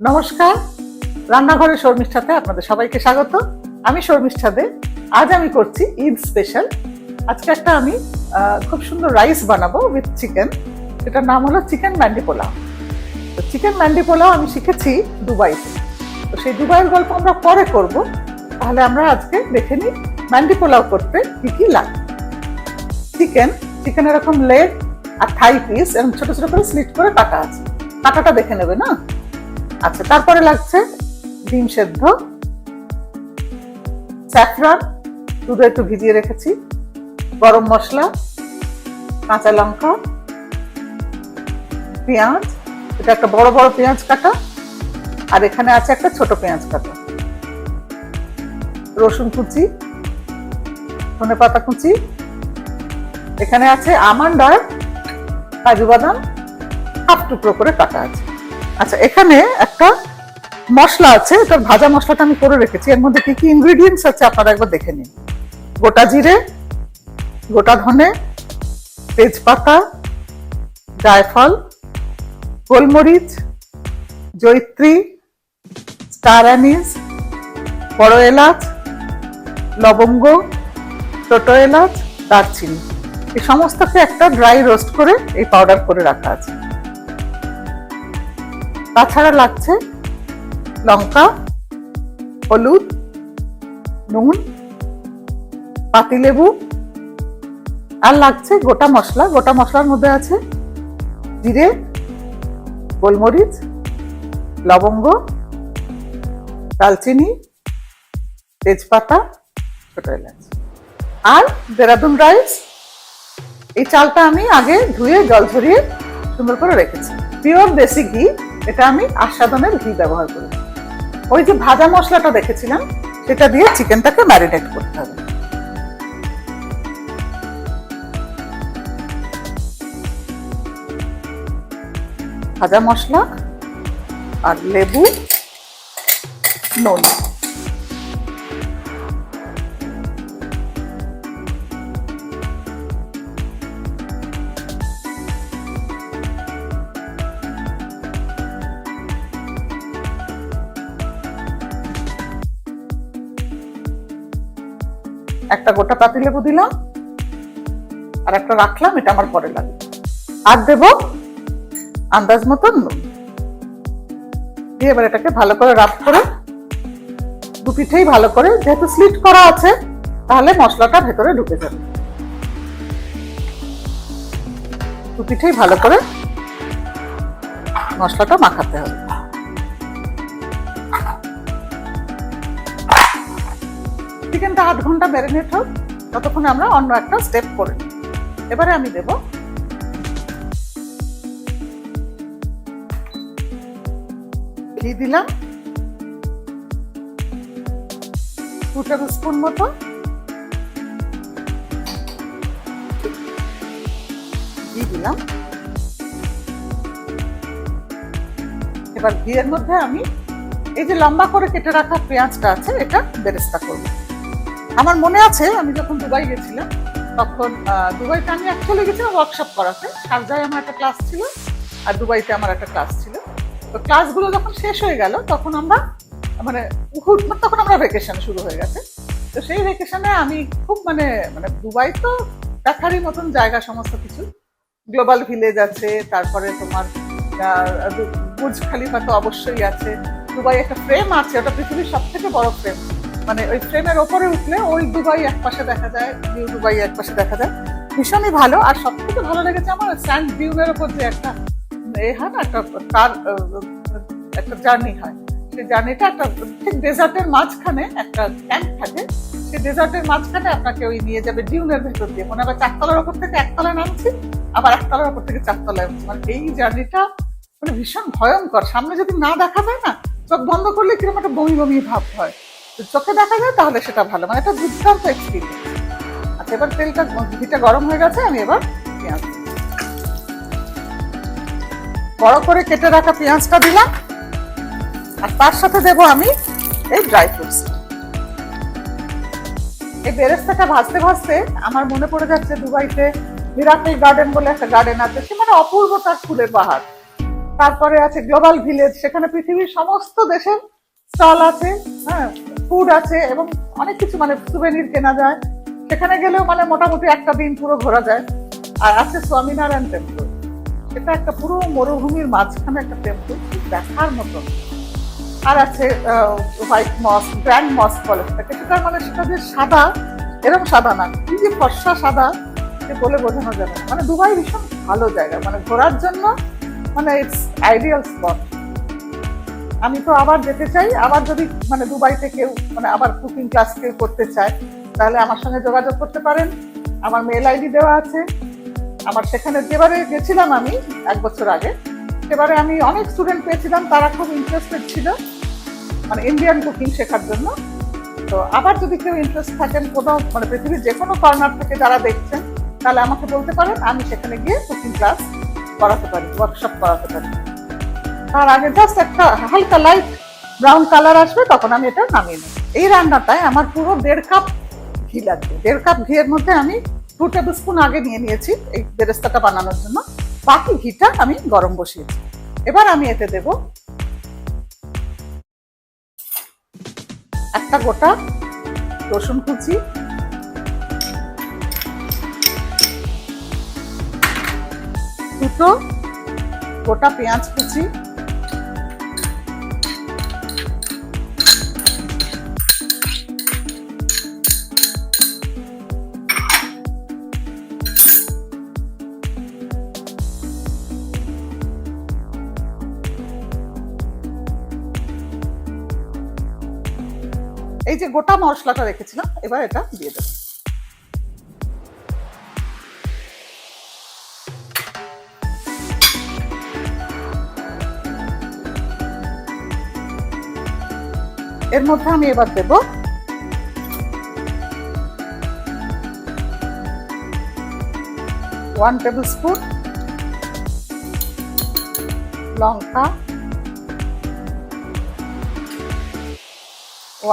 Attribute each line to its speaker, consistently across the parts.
Speaker 1: নমস্কার, রান্নাঘরে শর্মিষ্ঠাতে আপনাদের সবাইকে স্বাগত। আমি শর্মিষ্ঠা দে। আজ আমি করছি ঈদ স্পেশাল। আজকে একটা আমি খুব সুন্দর রাইস বানাবো উইথ চিকেন। এটার নাম হলো চিকেন ম্যান্ডি পোলাও। তো চিকেন ম্যান্ডি পোলাও আমি শিখেছি দুবাইতে। তো সেই দুবাইয়ের গল্প আমরা পরে করব। তাহলে আমরা আজকে দেখে নিই ম্যান্ডি পোলাও করতে কি কি লাগে। চিকেন এরকম লেগ আর থাই পিস এরকম ছোট ছোট করে স্লিট করে কাটা আছে। কাটাটা দেখে নেবে না? আচ্ছা, তারপরে লাগছে ডিম সেদ্ধ, স্যাফরান, দুধে একটু ভিজিয়ে রেখেছি, গরম মশলা, কাঁচা লঙ্কা, পেঁয়াজ, এটা একটা বড় বড় পেঁয়াজ কাটা, আর এখানে আছে একটা ছোট পেঁয়াজ কাটা, রসুন কুচি, ধনেপাতা কুচি, এখানে আছে আমন্ড আর কাজু বাদাম হাফ টুকরো করে কাটা আছে। আচ্ছা, এখানে একটা মশলা আছে, এটার ভাজা মশলাটা আমি করে রেখেছি। এর মধ্যে কি কি ইনগ্রেডিয়েন্টস আছে আপনারা একবার দেখে নিন। গোটা জিরে, গোটা ধনে, তেজপাতা, জায়ফল, গোলমরিচ, জয়িত্রী, স্টার অ্যানিস, বড় এলাচ, লবঙ্গ, ছোট এলাচ, দারচিনি, এই সমস্তকে একটা ড্রাই রোস্ট করে এই পাউডার করে রাখা আছে। তাছাড়া লাগছে লঙ্কা, হলুদ, নুন, পাতিলেবু, আর লাগছে গোটা মশলা। গোটা মশলার মধ্যে আছে জিরে, গোলমরিচ, লবঙ্গ, দালচিনি, তেজপাতা, ছোট এলাচ, আর দেরাদুন রাইস। এই চালটা আমি আগে ধুয়ে জল ঝরিয়ে সুন্দর করে রেখেছি। পিওর দেশি ঘি, এটা আমি আস্বাদনের ঘি ব্যবহার করি। ওই যে ভাজা মশলাটা দেখেছিলাম সেটা দিয়ে চিকেনটাকে ম্যারিনেট করতে হবে। ভাজা মশলা আর লেবু, নুন, একটা গোটা পাতিলেবু দিলাম, আর একটা রাখলাম, এটা আমার পরে লাগবে। আর দেব আন্দাজ মতন নুন দিয়ে এবার এটাকে ভালো করে রাব করে দু পিঠেই ভালো করে, যেহেতু স্লিট করা আছে তাহলে মশলাটা ভেতরে ঢুকে যাবে। দু পিঠেই ভালো করে মশলাটা মাখাতে হবে। চিকেনটা আধ ঘন্টা ম্যারিনেট হোক, ততক্ষণে আমরা অন্য একটা স্টেপ করে নিই। এবারে আমি দেব ঘি, দিলাম 2 টেবিল স্পুন মতো, ঘি দিলাম। এবার ঘিয়ের মধ্যে আমি এই যে লম্বা করে কেটে রাখা পেঁয়াজটা আছে এটা বেরেস্তা করব। আমার মনে আছে আমি যখন দুবাই গেছিলাম তখন দুবাইতে আমি অ্যাকচুয়ালি গেছিলাম ওয়ার্কশপ করাতে। শারজায় আমার একটা ক্লাস ছিল আর দুবাইতে আমার একটা ক্লাস ছিল। তো ক্লাসগুলো যখন শেষ হয়ে গেল তখন আমরা তখন আমরা ভ্যাকেশন শুরু হয়ে গেছে। তো সেই ভ্যাকেশনে আমি খুব মানে দুবাই তো দেখারই মতন জায়গা, সমস্ত কিছু। গ্লোবাল ভিলেজ আছে, তারপরে তোমার বুর্জ খলিফা তো অবশ্যই আছে। দুবাই একটা ফ্রেম আছে, ওটা পৃথিবীর সব থেকে বড় ফ্রেম। মানে ওই ফ্রেমের ওপরে উঠলে ওই দুবাই এক পাশে দেখা যায়, নিউ দুবাই এক পাশে দেখা যায়। ভীষণই ভালো। আর সব থেকে ভালো লেগেছে আমার স্যান্ড ডিউনের ওপর যে একটা হয় না, একটা জার্নি হয়। সেই জার্নিটা একটা ঠিক ডেজার্টের মাঝখানে একটা ক্যাম্প থাকে। সেই ডেজার্টের মাঝখানে আপনাকে ওই নিয়ে যাবে ডিউনের ভেতর দিয়ে। মনে হয় চারতলার ওপর থেকে একতলায় নামছি, আবার একতলার ওপর থেকে চারতলায় নামছি। মানে এই জার্নিটা মানে ভীষণ ভয়ঙ্কর। সামনে যদি না দেখা যায় না, চোখ বন্ধ করলে কিরকম একটা বমি বমি ভাব হয়। চোখে দেখা যায় তাহলে সেটা ভালো, মানে একটা দুর্দান্ত এক্সপিরিয়েন্স। আচ্ছা, এবার ঘিটা গরম হয়ে গেছে, আমি এবার পেঁয়াজ বড় করে কেটে রাখা পেঁয়াজটা দিলাম, আর তার সাথে দেব আমি এই ড্রাই ফ্রুটস। এই বেরেস্তাটা ভাজতে ভাজতে আমার মনে পড়ে যাচ্ছে দুবাইতে মিরাকেল গার্ডেন বলে একটা গার্ডেন আছে, সে মানে অপূর্ব তার ফুলের বাহার। তারপরে আছে গ্লোবাল ভিলেজ, সেখানে পৃথিবীর সমস্ত দেশের স্টল আছে, হ্যাঁ, ফুড আছে এবং অনেক কিছু মানে সুভেনির কেনা যায়। সেখানে গেলেও মানে মোটামুটি একটা দিন পুরো ঘোরা যায়। আর আছে স্বামীনারায়ণ টেম্পল, এটা একটা পুরো মরুভূমির মাঝখানে একটা টেম্পল, দেখার মতো। আর আছে হোয়াইট মস্ক, গ্র্যান্ড মস্ক বলে সেটাকে, সেটা মানে সেটা যে সাদা, এরকম সাদা না, কি যে ফর্সা সাদা, সে বলে বোঝানো যাবে না। মানে দুবাই ভীষণ ভালো জায়গা, মানে ঘোরার জন্য, মানে ইটস আইডিয়াল স্পট। আমি তো আবার যেতে চাই, আবার যদি মানে দুবাইতে কেউ মানে আবার কুকিং ক্লাস কেউ করতে চায়, তাহলে আমার সঙ্গে যোগাযোগ করতে পারেন। আমার মেল আইডি দেওয়া আছে। আমার সেখানে যেবারে গেছিলাম আমি 1 বছর আগে, সেবারে আমি অনেক স্টুডেন্ট পেয়েছিলাম, তারা খুব ইন্টারেস্টেড ছিল মানে ইন্ডিয়ান কুকিং শেখার জন্য। তো আবার যদি কেউ ইন্টারেস্ট থাকেন কোনো মানে পৃথিবীর যে কোনো কর্নার থেকে যারা দেখছেন, তাহলে আমাকে বলতে পারেন, আমি সেখানে গিয়ে কুকিং ক্লাস করাতে পারি, ওয়ার্কশপ করাতে পারি। তার আগে জাস্ট একটা হালকা লাইট ব্রাউন কালার আসবে, তখন আমি এটা নামিয়ে নেব। এই রান্নাটায় আমার পুরো 1.5 কাপ ঘি লাগবে। 1.5 কাপ ঘিয়ের মধ্যে আমি 2 টেবিল স্পুন আগে নিয়ে নিয়েছি এই বেরেস্তাটা বানানোর জন্য, বাকি ঘিটা আমি গরম বসিয়েছি। এবার আমি এতে দেব একটা গোটা রসুন কুচি, দুটো গোটা পেঁয়াজ কুচি, এই যে গোটা মশলাটা রেখেছিলাম, এবার এটা দিয়ে দেব। এর মধ্যে আমি এবার দেব 1 টেবিল স্পুন লঙ্কা,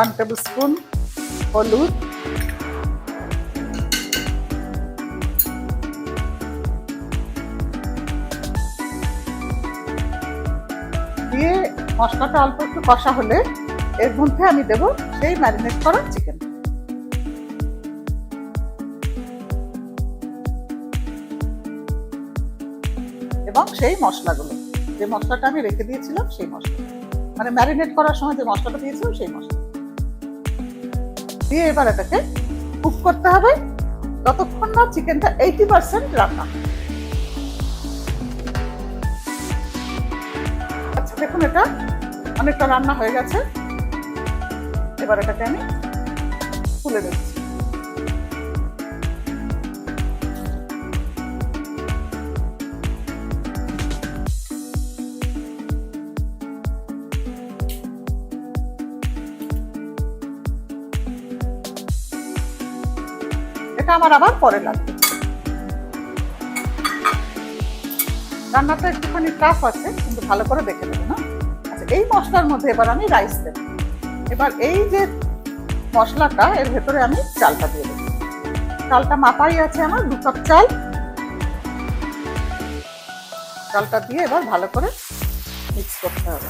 Speaker 1: 1 টেবিল স্পুন হলুদ, দিয়ে মশলাটা অল্প একটু কষা হলে এর মধ্যে আমি দেব সেই ম্যারিনেট করা চিকেন এবং সেই মশলাগুলো, যে মশলাটা আমি রেখে দিয়েছিলাম সেই মশলা, মানে ম্যারিনেট করার সময় যে মশলাটা দিয়েছিলাম সেই মশলা দিয়ে এবার এটাকে কুক করতে হবে যতক্ষণ না চিকেনটা 80% রান্না। আচ্ছা দেখুন, এটা অনেকটা রান্না হয়ে গেছে। এবার এটাকে আমি তুলে দিচ্ছি। এটা আমার আবার পরে লাগবে। রান্নাটা একটুখানি টাফ আছে, কিন্তু ভালো করে দেখে নেবে না। আচ্ছা, এই মশলার মধ্যে এবার আমি রাইস দেব। এবার এই যে মশলাটা, এর ভেতরে আমি চালটা দিয়ে দেব। চালটা মাপাই আছে আমার 2 কাপ চাল। চালটা দিয়ে এবার ভালো করে মিক্স করতে হবে।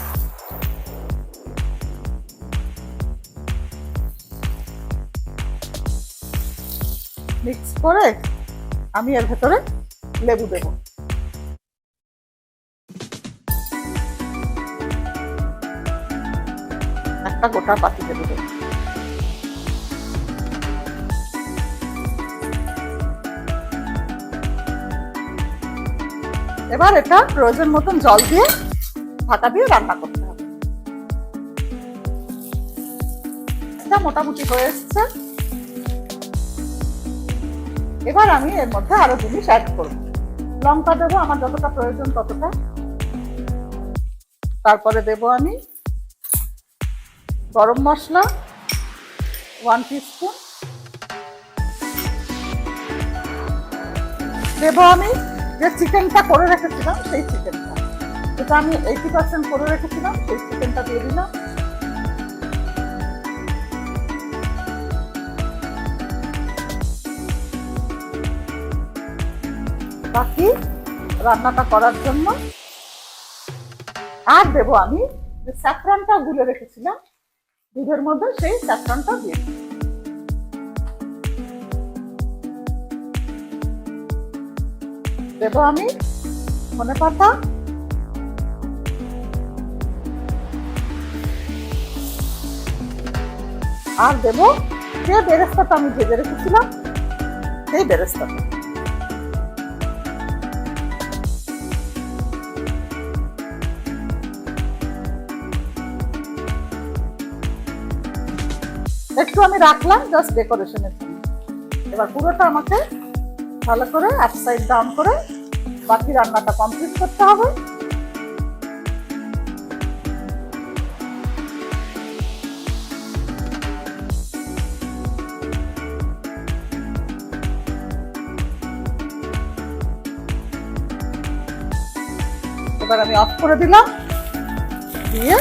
Speaker 1: মিক্স করে আমি এর ভেতরে লেবু দেব। একটা গোটা পাতি লেবু দেব। এবার এটা প্রয়োজন মতন জল দিয়ে ঢাকা দিয়ে রান্না করতে হবে। এটা মোটামুটি হয়ে এসছে। এবার আমি এর মধ্যে আরো জিনিস অ্যাড করব। লঙ্কা দেবো আমার যতটা প্রয়োজন ততটা। তারপরে দেব আমি গরম মশলা 1 টিস্পুন। দেব আমি যে চিকেনটা করে রেখেছিলাম সেই চিকেনটা, যেটা আমি 80% করে রেখেছিলাম সেই চিকেনটা দিয়ে দিলাম। বাকি রান্নাটা করার জন্য আর দেবো আমি যে স্যাফরনটা গুলে রেখেছিলাম দুধের মধ্যে, সেই স্যাফরনটা দিয়ে দেব। দেবো আমি ধনেপাতা, আর দেবো যে বেরেস্তাটা আমি ভেজে রেখেছিলাম সেই বেরেস্তাটা। একটু আমি রাখলাম জাস্ট ডেকোরেশনের জন্য। এবার পুরোটা আমাকে ভালো করে আপসাইড ডাউন করে বাকি রান্নাটা কমপ্লিট করতে হবে। এবার আমি অফ করে দিলাম, দিয়ে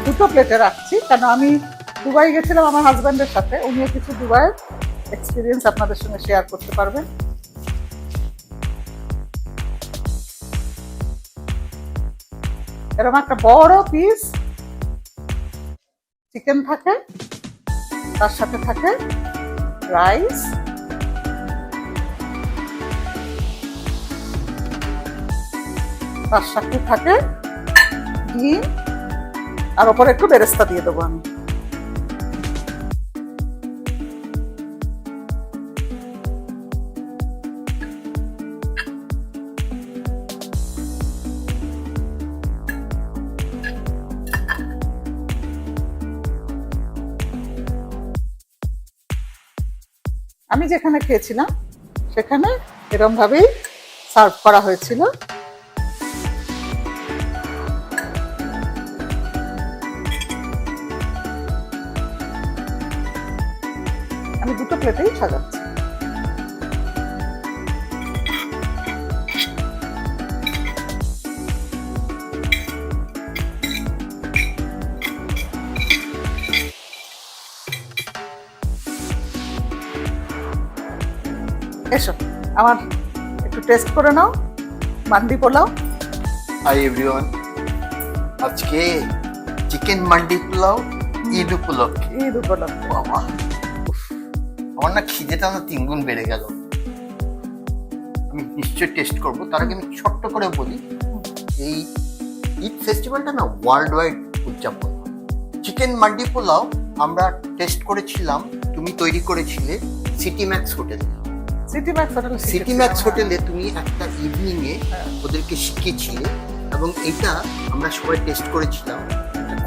Speaker 1: দুটো প্লেটে রাখছি, কারণ আমি দুবাই গেছিলাম আমার হাজব্যান্ডের সাথে, উনিও কিছু দুবাইয়ের এক্সপিরিয়েন্স আপনাদের সঙ্গে শেয়ার করতে পারবেন। এরকম একটা বড় পিস চিকেন থাকে, তার সাথে থাকে রাইস, তার সাথে থাকে ডিম, আর ওপরে একটু বেরেস্তা দিয়ে দেবো আমি। আমি যেখানে খেয়েছিলাম সেখানে এরকম ভাবেই সার্ভ করা হয়েছিল। আমি দুটো প্লেটেই সাজাচ্ছি। এসো আমার একটু টেস্ট করে নাও মান্ডি পোলাও।
Speaker 2: হাই এভরিওয়ান, আজকে চিকেন মান্ডি পোলাও ঈদ উপলক্ষে।
Speaker 1: ঈদ উপলক্ষে
Speaker 2: বাবা, আমার না খিদেটা না 3 গুণ বেড়ে গেল। আমি নিশ্চয়ই টেস্ট করব। তার আগে আমি ছোট্ট করে বলি, এই ঈদ ফেস্টিভ্যালটা না ওয়ার্ল্ড ওয়াইড উদযাপন হয়। চিকেন মান্ডি পোলাও আমরা টেস্ট করেছিলাম, তুমি তৈরি করেছিলে সিটি ম্যাক্স হোটেলে। সিটি ম্যাক্স হোটেলে তুমি একটা ইভিনিং এ ওদেরকে শিখিয়েছিলে, এবং এটা আমরা সবাই টেস্ট করেছিলাম।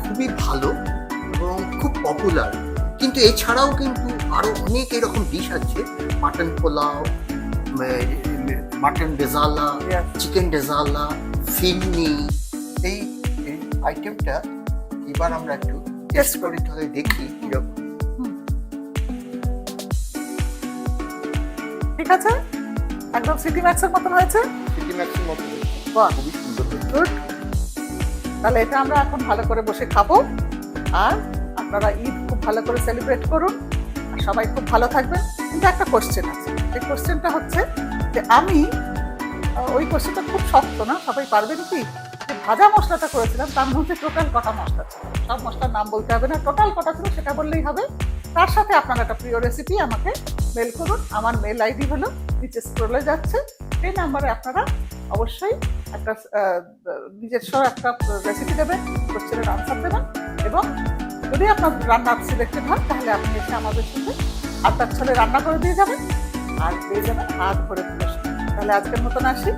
Speaker 2: খুবই ভালো এবং খুব পপুলার। কিন্তু এছাড়াও কিন্তু আরো অনেক এরকম ডিশ আছে, mutton pulao, mutton rezala, chicken rezala, phirni. এই আইটেমটা এবার আমরা একটু টেস্ট করে তাহলে দেখি কিরকম।
Speaker 1: ঠিক আছে, একদম সিটি ম্যাক্সের মতন হয়েছে।
Speaker 2: সিটি ম্যাক্সের মতো
Speaker 1: বাহ,
Speaker 2: খুবই সুন্দর হয়েছে।
Speaker 1: গুড। তাহলে এটা আমরা এখন ভালো করে বসে খাবো, আর আপনারা ঈদ খুব ভালো করে সেলিব্রেট করুন, আর সবাই খুব ভালো থাকবেন। কিন্তু একটা কোশ্চেন আছে, এই কোশ্চেনটা হচ্ছে যে আমি ওই কোশ্চেনটা খুব শক্ত না, সবাই পারবেন কি, যে ভাজা মশলাটা করেছিলাম তার মধ্যে টোটাল কটা মশলা ছিল, সব মশলার নাম বলতে হবে না, টোটাল কটা ছিল সেটা বললেই হবে। তার সাথে আপনার একটা প্রিয় রেসিপি আমাকে মেল করুন। আমার মেল আইডি হলো নিচে স্ক্রলে যাচ্ছে, এই নাম্বারে আপনারা অবশ্যই একটা নিজস্ব একটা রেসিপি দেবেন, কোশ্চেনের আনসার দেবেন, এবং যদি আপনার রান্না সিলেক্টেড হয় তাহলে আপনি এসে আমাদের সঙ্গে আড্ডার ছলে রান্না করে দিয়ে যাবেন, আর পেয়ে যাবেন হাত ভরে পুরস্কার। তাহলে আজকের মতন আসি।